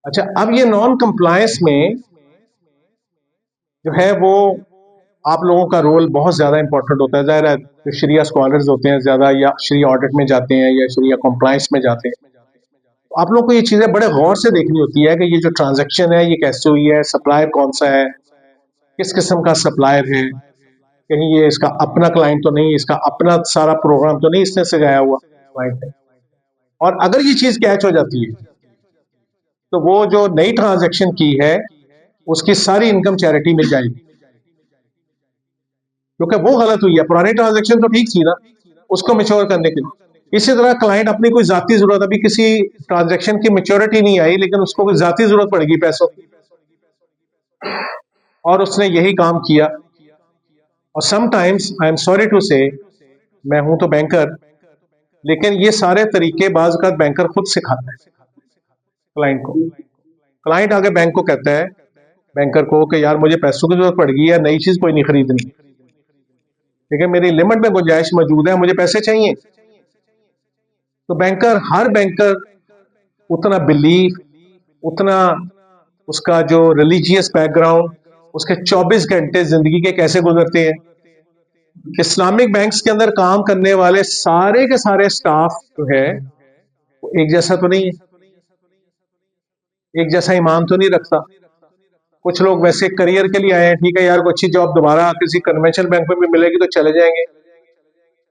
अच्छा, अब ये नॉन कंप्लायंस में जो है वो आप लोगों का रोल बहुत ज्यादा इंपॉर्टेंट होता है। ज़ाहिर है जो शरिया स्कॉलर्स होते हैं ज्यादा, या शरिया ऑडिट में जाते हैं या शरिया कंप्लायंस में जाते हैं, तो आप लोगों को ये चीजें बड़े गौर से देखनी होती है कि ये जो ट्रांजैक्शन है ये कैसे हुई है, सप्लायर कौन सा है, किस किस्म का सप्लायर है, कहीं ये इसका अपना क्लाइंट तो नहीं, इसका अपना सारा प्रोग्राम तो नहीं इसने सजाया हुआ क्लाइंट है। और अगर ये चीज कैच हो जाती है तो वो जो नई ट्रांजैक्शन की है उसकी सारी इनकम चैरिटी मिल जाएगी, क्योंकि वो गलत हुई है। पुरानी ट्रांजैक्शन तो ठीक थी ना, उसको मेच्योर करने के लिए। इसी तरह क्लाइंट अपनी कोई जाती जरूरत, अभी किसी ट्रांजैक्शन की मेच्योरिटी नहीं आई लेकिन उसको कोई जाती जरूरत पड़ेगी पैसों की, और उसने यही काम किया। और sometimes I am sorry to say, मैं हूं तो बैंकर, लेकिन ये सारे तरीके बाज का बैंकर खुद सिखाता है क्लाइंट को। क्लाइंट आगे बैंक को कहता है, बैंकर को, कि यार मुझे पैसों की जरूरत पड़ गई है, नई चीज कोई नहीं खरीदनी, लेकिन मेरी लिमिट में गुंजाइश मौजूद है, मुझे पैसे चाहिए। तो बैंकर, हर बैंकर उतना बिलीफ, उतना उसका जो रिलीजियस बैकग्राउंड, उसके 24 घंटे जिंदगी के कैसे गुजरते हैं। इस्लामिक बैंक्स के अंदर काम करने वाले सारे के सारे स्टाफ जो है वो एक जैसा तो नहीं है, एक जैसा ईमान तो नहीं रखता। कुछ लोग वैसे करियर के लिए आए हैं, ठीक है यार, कोई अच्छी जॉब दोबारा किसी कन्वेंशनल बैंक में भी मिलेगी तो चले जाएंगे,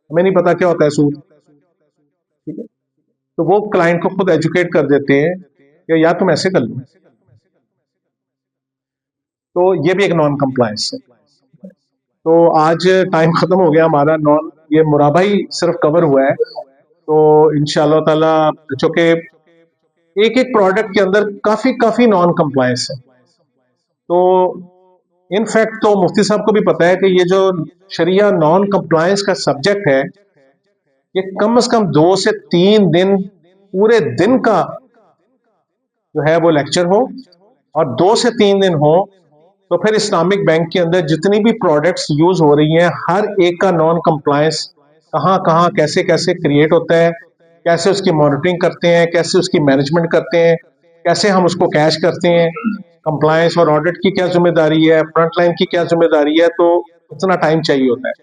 हमें नहीं पता क्या होता है सूद, ठीक है। तो वो क्लाइंट को खुद एजुकेट कर देते हैं कि यार तुम ऐसे कर लो। तो ये भी एक नॉन कंप्लायंस है। तो आज टाइम खत्म हो गया हमारा, नॉन ये मुराबा ही सिर्फ कवर हुआ है। तो इंशाल्लाह ताला, चूंकि एक एक प्रोडक्ट के अंदर काफी काफी नॉन कंप्लायंस है, तो इनफैक्ट तो मुफ्ती साहब को भी पता है कि ये जो शरिया नॉन कंप्लायंस का सब्जेक्ट है, ये कम से कम 2 से 3 दिन, पूरे दिन का जो है वो लेक्चर हो, और 2 से 3 दिन हो, तो फिर इस्लामिक बैंक के अंदर जितनी भी प्रोडक्ट्स यूज हो रही हैं हर एक का नॉन कंप्लायंस कहाँ कहाँ कैसे कैसे क्रिएट होता है, कैसे उसकी मॉनिटरिंग करते हैं, कैसे उसकी मैनेजमेंट करते हैं, कैसे हम उसको कैश करते हैं, कंप्लायंस और ऑडिट की क्या जिम्मेदारी है, फ्रंट लाइन की क्या जिम्मेदारी है। तो इतना टाइम चाहिए होता है।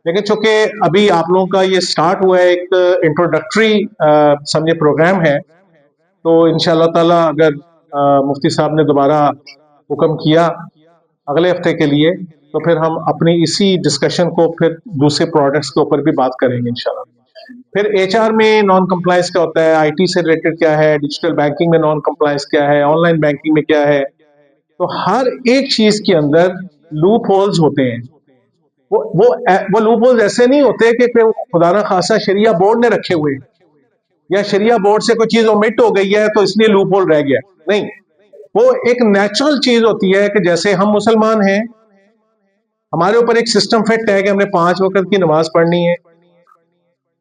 लेकिन चूंकि अभी आप लोगों का ये स्टार्ट हुआ है, एक इंट्रोडक्टरी समझे प्रोग्राम है, तो इंशाल्लाह ताला अगर मुफ्ती साहब ने दोबारा हुक्म किया अगले हफ्ते के लिए, तो फिर हम अपनी इसी डिस्कशन को फिर दूसरे प्रोडक्ट्स के ऊपर भी बात करेंगे इंशाल्लाह। फिर एचआर में नॉन कंप्लायंस क्या होता है, आईटी से रिलेटेड क्या है, डिजिटल बैंकिंग में नॉन कंप्लायंस क्या है, ऑनलाइन बैंकिंग में क्या है। तो हर एक चीज के अंदर लूप होल्स होते हैं। वो लूप होल्स ऐसे नहीं होते कि खुदा ना खासा शरिया बोर्ड ने रखे हुए, या शरिया बोर्ड से कोई चीज ओमिट हो गई है तो इसलिए लूप होल रह गया, नहीं। वो एक नेचुरल चीज होती है कि जैसे हम मुसलमान हैं, हमारे ऊपर एक सिस्टम फिट है कि हमने 5 वक्त की नमाज पढ़नी है,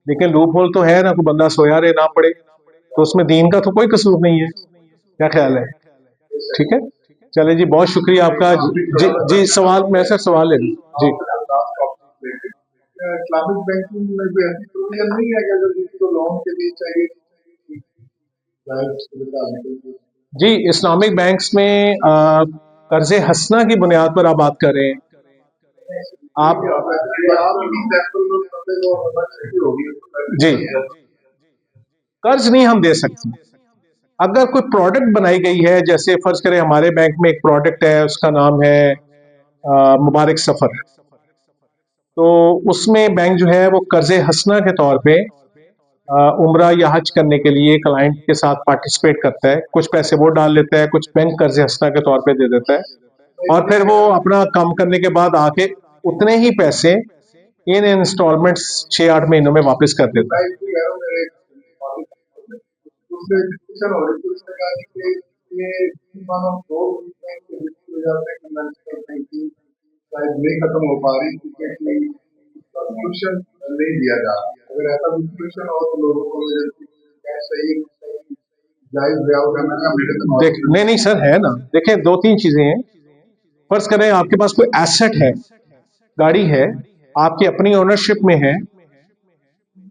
लेकिन लूप होल तो है ना, कोई बंदा सोया रहे ना पड़े, तो उसमें दीन का तो कोई कसूर नहीं है। क्या ख्याल है? ठीक है, चले जी, बहुत शुक्रिया आपका जी। जी सवाल, मैं सर सवाल ले लूं जी। इस्लामिक बैंकिंग में भी ऐसी प्रोविजन नहीं है कि अगर किसी को लोन के लिए चाहिए जी, इस्लामिक बैंक्स में कर्जे हसना की बुनियाद पर आप बात कर रहे हैं। आप जी, कर्ज नहीं हम दे सकते। अगर कोई प्रोडक्ट बनाई गई है, जैसे फर्ज करें हमारे बैंक में एक प्रोडक्ट है, उसका नाम है मुबारक सफर, तो उसमें बैंक जो है वो कर्जे हसना के तौर पे उम्रा या हज करने के लिए क्लाइंट के साथ पार्टिसिपेट करता है, कुछ पैसे वो डाल लेता है, कुछ बैंक कर्जे हसना के तौर पे दे देता है, और फिर वो अपना काम करने के बाद आके उतने ही पैसे इन इंस्टॉलमेंट्स 6-8 महीनों में वापस कर देता है। खत्म हो पा रही सोल्यूशन नहीं दिया जा रहा। अगर ऐसा सोल्यूशन हो तो लोगों को सही नहीं नहीं सर, है ना, देखें 2-3 चीजें हैं। फर्ज करें आपके पास कोई एसेट है, गाड़ी है आपकी अपनी ओनरशिप में है,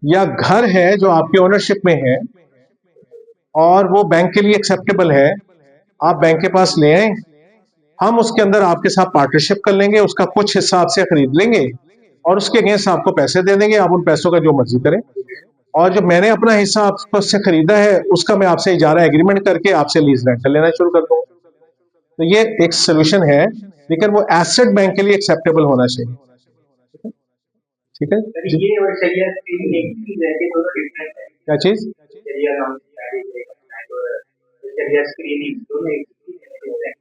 या घर है जो आपकी ओनरशिप में है और वो बैंक के लिए एक्सेप्टेबल है, आप बैंक के पास ले आए, हम उसके अंदर आपके साथ पार्टनरशिप कर लेंगे, उसका कुछ हिस्सा आपसे खरीद लेंगे और उसके अगेंस्ट आपको पैसे दे देंगे, आप उन पैसों का जो मर्जी करें। और जो मैंने अपना हिस्सा आपसे खरीदा है उसका मैं आपसे इजारा एग्रीमेंट करके आपसे लीज रेंटल लेना शुरू कर दूंगा। तो ये एक सोल्यूशन है, लेकिन वो एसेट बैंक के लिए एक्सेप्टेबल होना चाहिए। ठीक है जी? ये और शरिया स्क्रीनिंग एक ही चीज है कि दोनों डिफरेंट है। क्या चीज? शरिया नॉन शरिया स्क्रीनिंग दोनों एक ही चीज है।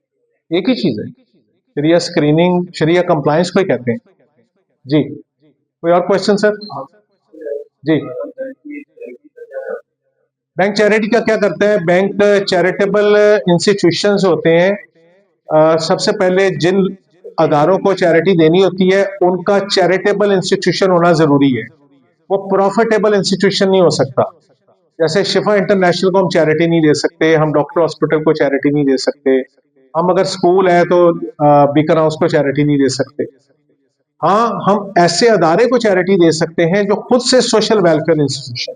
एक ही चीज है। शरिया स्क्रीनिंग, शरिया कंप्लायंस को ही कहते हैं जी। कोई और क्वेश्चन सर? जी। बैंक चैरिटी का क्या करता है? बैंक चैरिटेबल इंस्टीट्यूशंस होते हैं, सबसे पहले जिन अदारों को चैरिटी देनी होती है उनका चैरिटेबल इंस्टीट्यूशन होना जरूरी है, वो प्रॉफिटेबल इंस्टीट्यूशन नहीं हो सकता। जैसे शिफा इंटरनेशनल को हम चैरिटी नहीं दे सकते, हम डॉक्टर हॉस्पिटल को चैरिटी नहीं दे सकते, हम अगर स्कूल है तो बीकन हाउस को चैरिटी नहीं दे सकते। हाँ, हम ऐसे अदारे को चैरिटी दे सकते हैं जो खुद से सोशल वेलफेयर इंस्टीट्यूशन।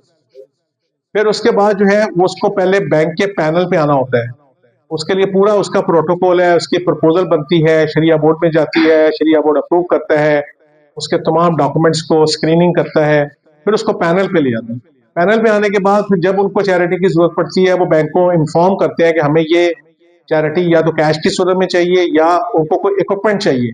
फिर उसके बाद जो है वो उसको पहले बैंक के पैनल पे आना होता है, उसके लिए पूरा उसका प्रोटोकॉल है, उसकी प्रपोजल बनती है, शरिया बोर्ड में जाती है, शरिया बोर्ड अप्रूव करता है, उसके तमाम डॉक्यूमेंट्स को स्क्रीनिंग करता है, फिर उसको पैनल पे ले जाता है। पैनल पे आने के बाद फिर जब उनको चैरिटी की जरूरत पड़ती है वो बैंक को इन्फॉर्म करते हैं कि हमें ये चैरिटी या तो कैश की सूरत में चाहिए या उनको कोई इक्विपमेंट चाहिए,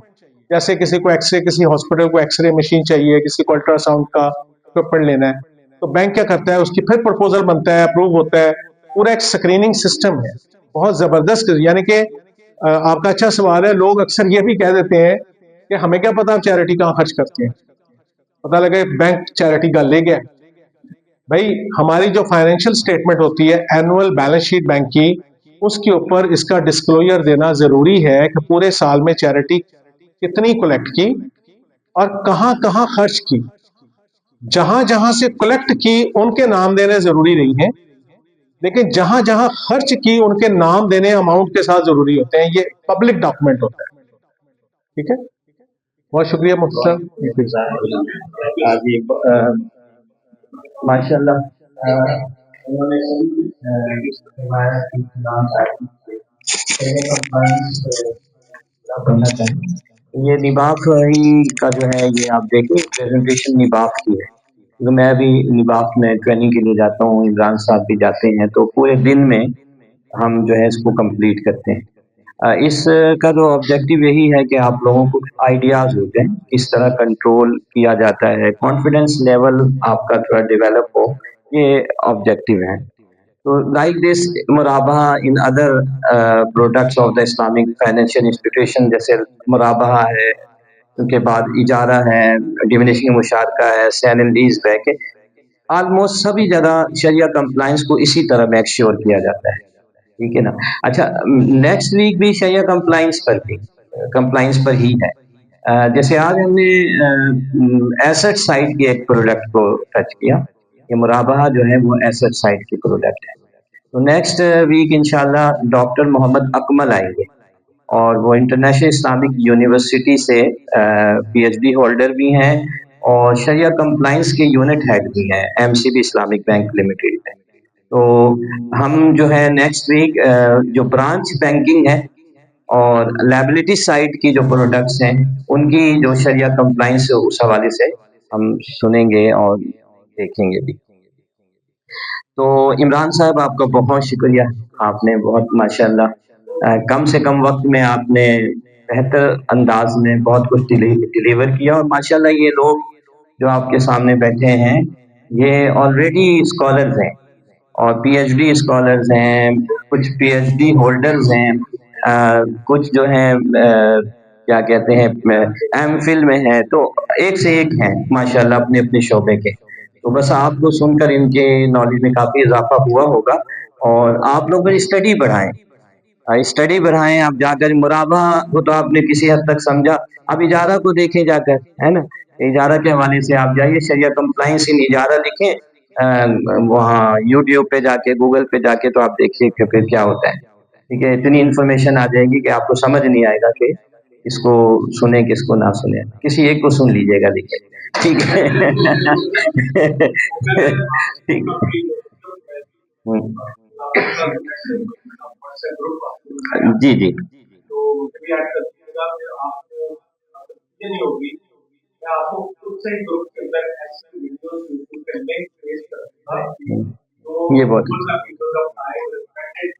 जैसे किसी को एक्सरे, किसी हॉस्पिटल को एक्सरे मशीन चाहिए, किसी को अल्ट्रासाउंड का इक्विपमेंट लेना है, तो बैंक क्या करता है, उसकी फिर प्रपोजल बनता है, अप्रूव होता है, पूरा एक स्क्रीनिंग सिस्टम है, बहुत जबरदस्त। यानी कि आपका अच्छा सवाल है, लोग अक्सर ये भी कह देते हैं कि हमें क्या पता आप चैरिटी कहाँ खर्च करते हैं, पता लगे बैंक चैरिटी का ले गया। भाई हमारी जो फाइनेंशियल स्टेटमेंट होती है, एनुअल बैलेंस शीट बैंक की, उसके ऊपर इसका डिस्क्लोजर देना जरूरी है कि पूरे साल में चैरिटी कितनी कलेक्ट की और कहाँ कहाँ खर्च की। जहां जहां से कलेक्ट की उनके नाम देने जरूरी नहीं है, लेकिन जहां जहां खर्च की उनके नाम देने अमाउंट के साथ जरूरी होते हैं। ये पब्लिक डॉक्यूमेंट होता है। ठीक है, बहुत शुक्रिया मुफ्ती साहब। माशाल्लाह उन्होंने करना चाहिए। ये निबाफ ही का जो है, ये आप देखिए प्रेजेंटेशन निबाफ की है, तो मैं भी निबाफ में ट्रेनिंग के लिए जाता हूँ, इमरान साहब भी जाते हैं, तो पूरे दिन में हम जो है इसको कंप्लीट करते हैं। इसका जो ऑब्जेक्टिव यही है कि आप लोगों को आइडियाज़ होते हैं किस तरह कंट्रोल किया जाता है, कॉन्फिडेंस लेवल आपका थोड़ा डेवलप हो, ये ऑब्जेक्टिव है। तो लाइक दिस मुराबहा in other products of the Islamic financial institution, जैसे मुराबहा है, उसके बाद इजारा है, डिमिनिशिंग मुशारका है, सेल एंड लीज बैक है, ऑलमोस्ट सभी जगह शरिया कंप्लायंस को इसी तरह मेक श्योर किया जाता है। ठीक है ना? अच्छा, नेक्स्ट वीक भी शरिया कंप्लायंस पर ही है। जैसे आज हमने एसेट साइड के एक प्रोडक्ट को टच किया, ये मुराबहा जो है वो एसेट साइड की प्रोडक्ट है। तो नेक्स्ट वीक इंशाल्लाह डॉक्टर मोहम्मद अकमल आएंगे और वो इंटरनेशनल इस्लामिक यूनिवर्सिटी से पीएचडी होल्डर भी हैं और शरिया कंप्लायंस के यूनिट हेड भी हैं एमसीबी इस्लामिक बैंक लिमिटेड में। तो हम जो है नेक्स्ट वीक जो ब्रांच बैंकिंग है और लायबिलिटी साइड की जो प्रोडक्ट्स हैं उनकी जो शरिया कंप्लायंस उस हवाले से हम सुनेंगे और देखेंगे भी। तो इमरान साहब आपका बहुत शुक्रिया, आपने बहुत माशाल्लाह कम से कम वक्त में आपने बेहतर अंदाज में बहुत कुछ डिलीवर किया और माशाल्लाह ये लोग जो आपके सामने बैठे हैं ये ऑलरेडी स्कॉलर्स हैं और पीएचडी स्कॉलर्स हैं, कुछ पीएचडी होल्डर्स हैं, कुछ जो हैं क्या कहते हैं एमफिल में हैं, तो एक से एक हैं माशाल्लाह अपने अपने शोबे के। तो बस आपको सुनकर इनके नॉलेज में काफ़ी इजाफा हुआ होगा और आप लोग स्टडी बढ़ाएं, आप जाकर मुराबा को तो आपने किसी हद तक समझा, अब इजारा को देखें जाकर, है ना? इजारा के हवाले से आप जाइए, शरिया कंप्लायंस इन इजारा लिखें, वहाँ यूट्यूब पे जाके, गूगल पे जाके, तो आप देखिए कि फिर क्या होता है। ठीक है, इतनी इन्फॉर्मेशन आ जाएगी कि आपको समझ नहीं आएगा कि इसको सुने किसको ना सुने, किसी एक को सुन लीजिएगा देखिए। ठीक है। ठीक। जी जी तो मुझे भी ऐड कर दीजिएगा, फिर आप ये नहीं होगी, मैं आपको खुद से ही ग्रुप के अंदर ऐसी वीडियोस यूट्यूब पे लिंक पेश कर दूंगा, तो ये बहुत बिल्कुल आप people of time respected,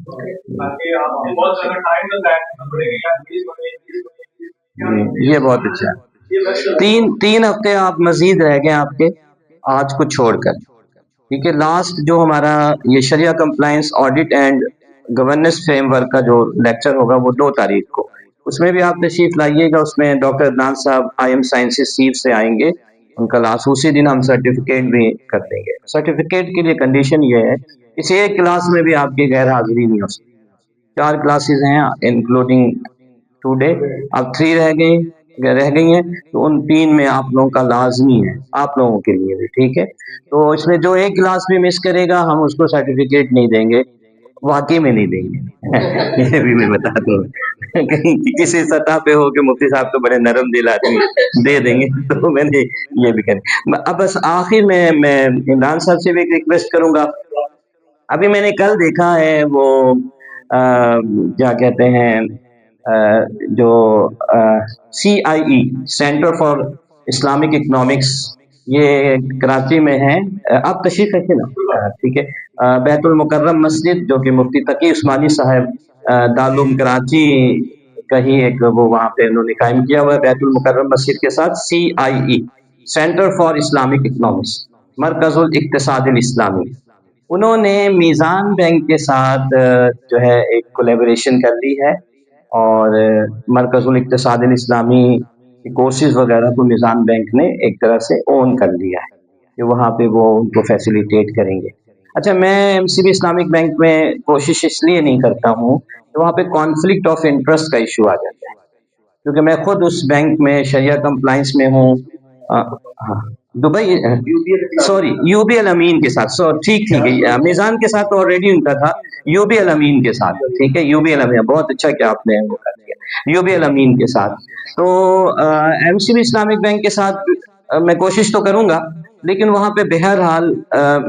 okay, ताकि आपको बहुत ज़्यादा टाइम ना ज़ाया करना पड़ेगा यार, ये बहुत अच्छा है। ये बस 3 हफ्ते आप मजीद रह गए आपके, आज को छोड़कर, ठीक है। लास्ट जो हमारा ये शरिया compliance audit and governance framework का जो लेक्चर होगा वो 2 तारीख को, उसमें भी आप तशरीफ लाइएगा। उसमें डॉक्टर अदनान साहब IM साइंसेज सीव से आएंगे, उनका लास्ट उसी दिन हम सर्टिफिकेट भी कर देंगे। सर्टिफिकेट के लिए कंडीशन ये है, इस एक क्लास में भी आपकी गैर हाजिरी नहीं हो सकती। 4 क्लासेस हैं इंक्लूडिंग टुडे, अब 3 रह गई हैं, तो उन 3 में आप लोगों का लाजमी है, आप लोगों के लिए भी, ठीक है। तो इसमें जो एक क्लास भी मिस करेगा हम उसको सर्टिफिकेट नहीं देंगे, वाकई में नहीं देंगे। ये भी मैं बता दूं, कहीं किसी सतह पे हो कि मुफ्ती साहब तो बड़े नरम दिल आदमी दे देंगे, तो मैंने ये भी करें। अब बस आखिर में मैं इमरान साहब से भी एक रिक्वेस्ट करूंगा। अभी मैंने कल देखा है वो क्या कहते हैं जो CIE centre for Islamic economics, ये कराची में है। आप तशरीफ रखिए ना, ठीक है। बैतुल मुकर्रम मस्जिद जो कि मुफ्ती तकी उस्मानी साहब दारुल कराची का ही एक वो वहाँ पे उन्होंने कायम किया हुआ है, बैतुल मुकर्रम मस्जिद के साथ CIE centre for Islamic economics, मरकजुल इक्तिसादिल इस्लामी। उन्होंने मीज़ान बैंक के साथ जो है एक कोलैबोरेशन कर ली है, और मरकजुल इक्तिसादिल इस्लामी के कोर्सेज वगैरह को मीज़ान बैंक ने एक तरह से ओन कर लिया है कि वहाँ पे वो उनको फैसिलिटेट करेंगे। अच्छा, मैं MCB इस्लामिक बैंक में कोशिश इसलिए नहीं करता हूँ कि वहाँ पे कॉन्फ्लिक्ट ऑफ इंटरेस्ट का इशू आ जाता है, क्योंकि मैं खुद उस बैंक में शरिया कंप्लायंस में हूँ। हाँ, दुबई, सॉरी, UBL अमीन के साथ, ठीक है, मीज़ान के साथ ऑलरेडी उनका था, UBL अमीन के साथ, ठीक है। UBL अमीन, बहुत अच्छा कि आपने वो कर दिया, UBL अमीन के साथ। तो MCB इस्लामिक बैंक के साथ मैं कोशिश तो करूंगा, लेकिन वहां पे बहरहाल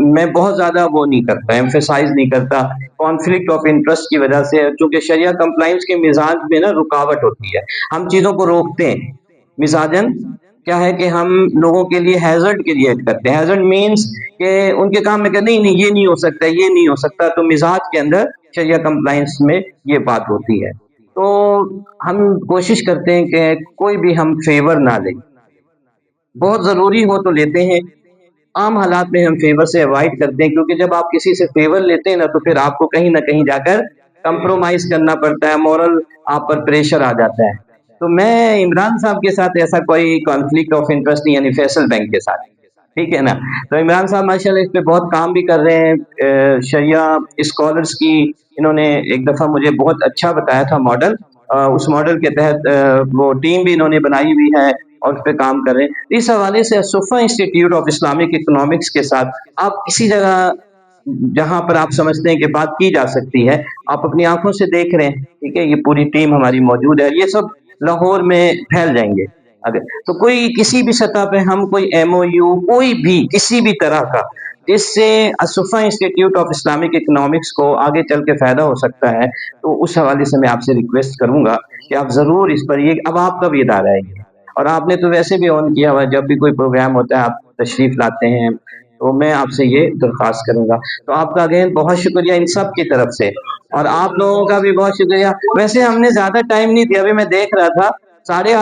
मैं बहुत ज्यादा वो नहीं करता, एम्फेसाइज नहीं करता कॉन्फ्लिक्ट ऑफ इंटरेस्ट की वजह से, क्योंकि शरिया कंप्लायंस के मिजाज में ना रुकावट होती है, हम चीजों को रोकते हैं। मिजाजन क्या है कि हम लोगों के लिए हैजर्ड क्रिएट करते हैं। हैजर्ड मीन्स कि उनके काम में कहते नहीं ये नहीं हो सकता, ये नहीं हो सकता, तो मिजाज के अंदर शरिया कंप्लायंस में ये बात होती है। तो हम कोशिश करते हैं कि कोई भी हम फेवर ना लें, बहुत ज़रूरी हो तो लेते हैं, आम हालात में हम फेवर से अवॉइड करते हैं, क्योंकि जब आप किसी से फेवर लेते हैं ना तो फिर आपको कहीं ना कहीं जाकर कंप्रोमाइज करना पड़ता है, मॉरल आप पर प्रेशर आ जाता है। तो मैं इमरान साहब के साथ ऐसा कोई कॉन्फ्लिक्ट ऑफ इंटरेस्ट नहीं, यानी फैसल बैंक के साथ, ठीक है ना। तो इमरान साहब माशाल्लाह इस पे बहुत काम भी कर रहे हैं। शरिया स्कॉलर्स की इन्होंने एक दफ़ा मुझे बहुत अच्छा बताया था मॉडल, उस मॉडल के तहत वो टीम भी इन्होंने बनाई हुई है और उस पर काम कर रहे हैं। इस हवाले से सुफा इंस्टीट्यूट ऑफ इस्लामिक इकोनॉमिक्स के साथ आप किसी जगह जहां पर आप समझते हैं कि बात की जा सकती है, आप अपनी आंखों से देख रहे हैं, ठीक है। ये पूरी टीम हमारी मौजूद है, ये सब लाहौर में फैल जाएंगे अगर तो कोई किसी भी सतह पे हम कोई MOU कोई भी किसी भी तरह का, जिससे असुफा इंस्टीट्यूट ऑफ इस्लामिक इकोनॉमिक्स को आगे चल के फायदा हो सकता है, तो उस हवाले से मैं आपसे रिक्वेस्ट करूंगा कि आप जरूर इस पर, ये अब आपका भी इदारा है ये, और आपने तो वैसे भी ऑन किया हुआ, जब भी कोई प्रोग्राम होता है आप तशरीफ लाते हैं, तो मैं आपसे ये दरख्वास्त करूंगा। तो आपका अगेन बहुत शुक्रिया इन सब की तरफ से, और आप लोगों का भी बहुत शुक्रिया। वैसे हमने ज्यादा टाइम नहीं दिया, अभी मैं देख रहा था 8:30